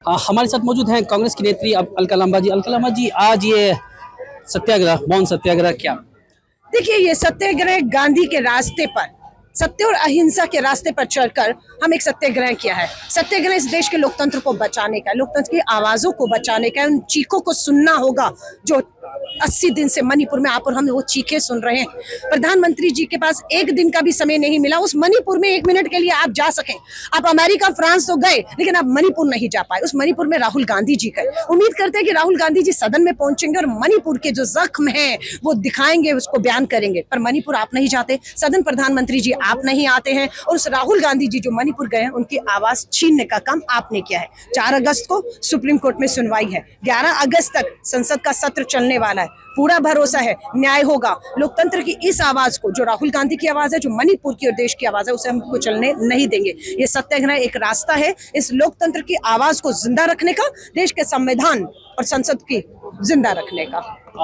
हमारे साथ मौजूद हैं कांग्रेस की नेत्री अलका लांबा जी। अलका लांबा जी, आज ये सत्याग्रह, मौन सत्याग्रह क्या? देखिए, ये सत्याग्रह गांधी के रास्ते पर, सत्य और अहिंसा के रास्ते पर चलकर हम एक सत्याग्रह किया है। सत्याग्रह इस देश के लोकतंत्र को बचाने का, लोकतंत्र की आवाजों को बचाने का, उन चीखों को सुनना होगा जो 80 दिन से मणिपुर में आप और हम वो चीखें सुन रहे हैं। प्रधानमंत्री जी के पास एक दिन का भी समय नहीं मिला उस मणिपुर में 1 मिनट के लिए आप जा सकें। आप अमेरिका, फ्रांस तो गए, लेकिन आप मणिपुर नहीं जा पाए। उस मणिपुर में राहुल गांधी जी गए। उम्मीद करते हैं कि राहुल गांधी जी सदन में पहुंचेंगे और मणिपुर के जो जख्म हैं वो दिखाएंगे, उसको बयान करेंगे। पर मणिपुर आप नहीं जाते, सदन प्रधानमंत्री जी आप नहीं आते हैं, और उस राहुल गांधी जी जो मणिपुर गए उनकी आवाज छीनने का काम आपने किया है। 4 अगस्त को सुप्रीम कोर्ट में सुनवाई है, 11 अगस्त तक संसद का सत्र चलने वाला है। पूरा भरोसा है न्याय होगा। लोकतंत्र की इस आवाज को, जो राहुल गांधी की आवाज है, जो मणिपुर की और देश की आवाज है, उसे हमको चलने नहीं देंगे। ये सत्याग्रह एक रास्ता है इस लोकतंत्र की आवाज को जिंदा रखने का, देश के संविधान और संसद की जिंदा रखने का।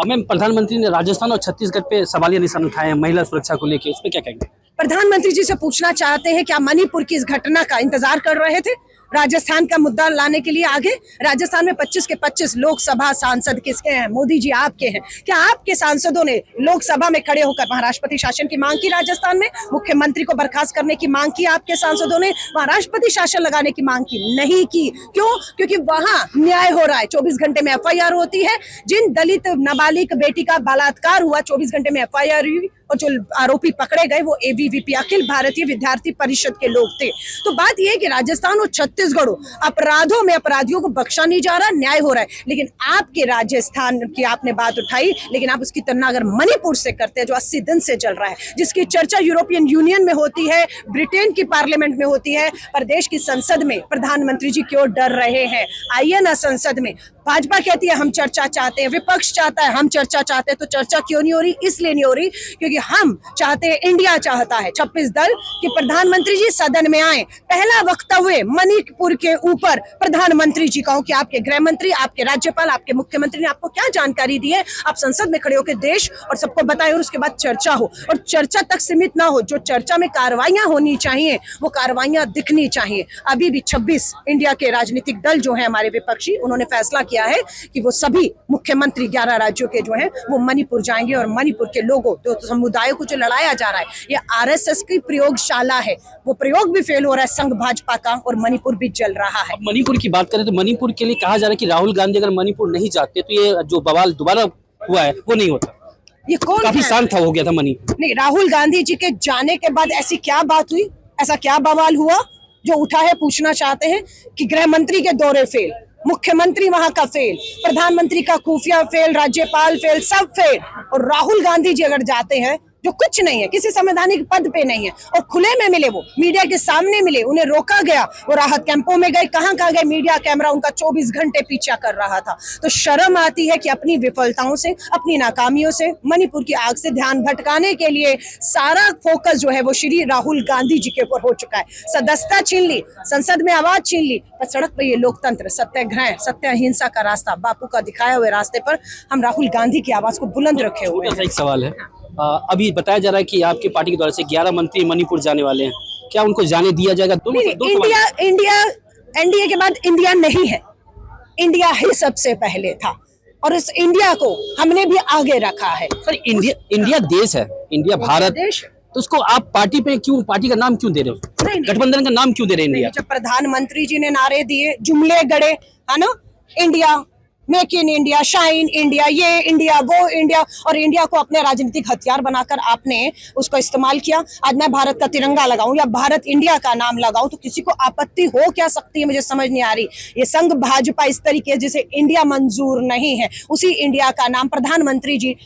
मैम, प्रधानमंत्री ने राजस्थान और छत्तीसगढ़ पे सवालिया निशान उठाए हैं महिला सुरक्षा को लेकर, इस पे क्या कहेंगे? प्रधानमंत्री जी से पूछना चाहते हैं, क्या मणिपुर की इस घटना का इंतजार कर रहे थे? राजस्थान का मुद्दा लाने के लिए आगे। राजस्थान में 25 के 25 लोकसभा सांसद किसके हैं? मोदी जी आपके हैं। क्या आपके सांसदों ने लोकसभा में खड़े होकर महाराष्ट्रपति शासन की मांग की? राजस्थान में मुख्यमंत्री को बर्खास्त करने की मांग की आपके सांसदों ने? महाराष्ट्रपति शासन लगाने की मांग की? नहीं की। क्यों? क्योंकि वहां न्याय हो रहा है। 24 घंटे में FIR होती है। जिन दलित नाबालिग बेटी का बलात्कार हुआ, 24 घंटे में FIR हुई, और जो आरोपी पकड़े गए वो ABVP, अखिल भारतीय विद्यार्थी परिषद के लोग थे। तो बात यह है कि राजस्थान और छत्तीसगढ़ अपराधों में अपराधियों को बख्शा नहीं जा रहा, न्याय हो रहा है। लेकिन आपके राजस्थान की आपने बात उठाई, लेकिन आप उसकी तुलना अगर मणिपुर से करते हैं जो 80 दिन से चल रहा है, जिसकी चर्चा यूरोपियन यूनियन में होती है, ब्रिटेन की पार्लियामेंट में होती है, पर देश की संसद में प्रधानमंत्री जी क्यों डर रहे हैं? आइए ना संसद में। भाजपा कहती है हम चर्चा चाहते हैं, विपक्ष चाहता है हम चर्चा चाहते हैं, तो चर्चा क्यों नहीं हो रही? इसलिए नहीं हो रही क्योंकि हम चाहते हैं, इंडिया चाहता है 26 दल कि प्रधानमंत्री जी सदन में आए। पहला वक्तव्य मणिपुर के ऊपर प्रधानमंत्री जी का हो कि आपके गृह मंत्री, आपके राज्यपाल, आपके मुख्यमंत्री ने आपको क्या जानकारी दी है, आप संसद में खड़े होकर देश और सबको बताएं, और उसके बाद चर्चा हो। और चर्चा तक सीमित ना हो, जो चर्चा में कार्रवाइयां होनी चाहिए वो कार्रवाइयां दिखनी चाहिए। अभी भी 26 इंडिया के राजनीतिक दल जो है हमारे विपक्षी, उन्होंने फैसला किया है कि वो सभी मुख्यमंत्री 11 राज्यों के जो हैं वो मणिपुर जाएंगे, और मणिपुर के लोगों, जो समुदायों को जो लड़ाया जा रहा है, ये RSS की प्रयोगशाला है। वो प्रयोग भी फेल हो रहा है संघ भाजपा का, और मणिपुर भी जल रहा है। मणिपुर की बात करें तो मणिपुर के लिए कहा जा रहा है कि राहुल गांधी अगर मणिपुर नहीं जाते तो ये जो बवाल दोबारा हुआ है वो नहीं होता। ये कौन काफी शांत हो गया था मणिपुर। नहीं, राहुल गांधी जी के जाने के बाद ऐसी क्या बात हुई, ऐसा क्या बवाल हुआ जो उठा है? पूछना चाहते हैं कि गृह मंत्री के दौरे फेल, मुख्यमंत्री वहां का फेल, प्रधानमंत्री का खुफिया फेल, राज्यपाल फेल, सब फेल। और राहुल गांधी जी अगर जाते हैं जो कुछ नहीं है, किसी संवैधानिक पद पे नहीं है, और खुले में मिले, वो मीडिया के सामने मिले, उन्हें रोका गया, वो राहत कैंपों में गए, कहां गए? मीडिया कैमरा उनका 24 घंटे पीछा कर रहा था। तो शर्म आती है कि अपनी विफलताओं से, अपनी नाकामियों से, मणिपुर की आग से ध्यान भटकाने के लिए सारा फोकस जो है वो श्री राहुल गांधी जी के ऊपर हो चुका है। सदस्यता छीन ली, संसद में आवाज छीन ली, पर सड़क पर ये लोकतंत्र, सत्याग्रह, सत्य अहिंसा का रास्ता, बापू का दिखाए हुए रास्ते पर हम राहुल गांधी की आवाज को बुलंद रखे हुए हैं। एक सवाल है, अभी बताया जा रहा है कि आपकी पार्टी के द्वारा से 11 मंत्री मणिपुर जाने वाले हैं, क्या उनको जाने दिया जाएगा? इंडिया NDA के बाद इंडिया नहीं है, इंडिया ही सबसे पहले था, और इस इंडिया को हमने भी आगे रखा है। सर, इंडिया देश है, इंडिया भारत देश, तो उसको आप पार्टी पे क्यों, पार्टी का नाम क्यों दे रहे हो? गठबंधन का नाम क्यों दे रहे हैं इंडिया? जब प्रधानमंत्री जी ने नारे दिए, जुमले गढ़े, है ना, India, make in India, shine India, ये इंडिया, वो इंडिया, और इंडिया को अपने राजनीतिक हथियार बनाकर आपने उसको इस्तेमाल किया। आज मैं भारत का तिरंगा लगाऊं या भारत इंडिया का नाम लगाऊं तो किसी को आपत्ति हो क्या सकती है? मुझे समझ नहीं आ रही। ये संघ भाजपा इस तरीके जिसे इंडिया मंजूर नहीं है, उसी इंडिया का नाम प्रधानमंत्री जी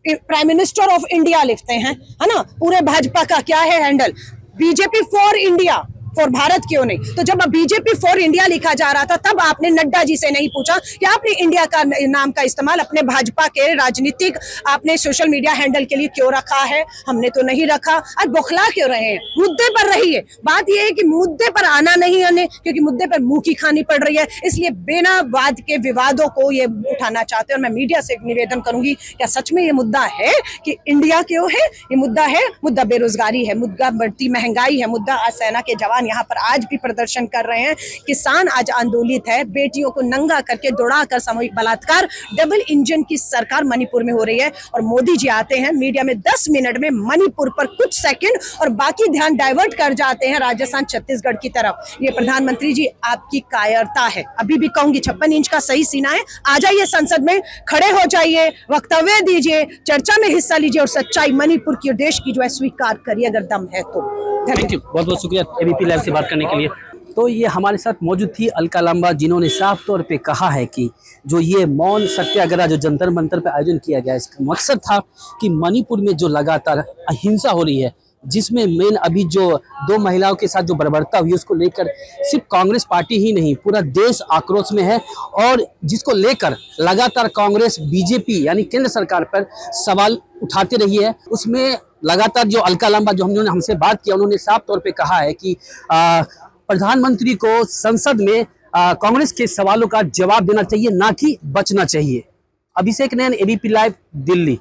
प्राइम मिनिस्टर ऑफ इंडिया लिखते हैं, है ना। पूरे भाजपा का क्या है handle? BJP for India, for Bharat क्यों नहीं? तो जब BJP फॉर इंडिया लिखा जा रहा था तब आपने नड्डा जी से नहीं पूछा कि आपने इंडिया का नाम का इस्तेमाल अपने भाजपा के राजनीतिक आपने सोशल मीडिया हैंडल के लिए क्यों रखा है? हमने तो नहीं रखा। आज बौखला क्यों रहे हैं? मुद्दे पर रहिए। बात यह है कि मुद्दे पर आना नहीं आने, क्योंकि मुद्दे पर मुंह की खानी पड़ रही है, इसलिए बिना वाद के विवादों को ये उठाना चाहते हैं। और मैं मीडिया से निवेदन करूंगी, क्या सच में ये मुद्दा है कि इंडिया क्यों है? ये मुद्दा है, मुद्दा बेरोजगारी है, मुद्दा बढ़ती महंगाई है, मुद्दा सेना के जवान किसान यहाँ पर आज भी प्रदर्शन कर रहे हैं। किसान आज आंदोलित है, बेटियों को नंगा करके दौड़ाकर सामूहिक बलात्कार, डबल इंजन की सरकार मणिपुर में हो रही है। और मोदी जी आते हैं मीडिया में 10 मिनट में मणिपुर पर कुछ सेकंड और बाकी ध्यान डाइवर्ट कर जाते हैं राजस्थान छत्तीसगढ़ की तरफ। ये प्रधानमंत्री जी आपकी कायरता है। अभी भी कहूंगी 56 इंच का सही सीना है, आ जाइए संसद में, खड़े हो जाइए, वक्तव्य दीजिए, चर्चा में हिस्सा लीजिए और सच्चाई मणिपुर की और देश की जो है स्वीकार करिए अगर दम है तो। थैंक यू, बहुत बहुत शुक्रिया एबीपी लाइव से बात करने के लिए। तो ये हमारे साथ मौजूद थी अलका लांबा, जिन्होंने साफ तौर पे कहा है कि जो ये मौन सत्याग्रह जो जंतर मंतर पे आयोजन किया गया, इसका मकसद था कि मणिपुर में जो लगातार अहिंसा हो रही है, जिसमें मेन अभी जो 2 महिलाओं के साथ जो बर्बरता हुई, उसको लेकर सिर्फ कांग्रेस पार्टी ही नहीं पूरा देश आक्रोश में है, और जिसको लेकर लगातार कांग्रेस बीजेपी यानी केंद्र सरकार पर सवाल उठाते रही है। उसमें लगातार जो अलका लांबा जो हमसे बात किया, उन्होंने साफ तौर पे कहा है कि प्रधानमंत्री को संसद में कांग्रेस के सवालों का जवाब देना चाहिए, ना कि बचना चाहिए। अभिषेक नैन, एबीपी लाइव, दिल्ली।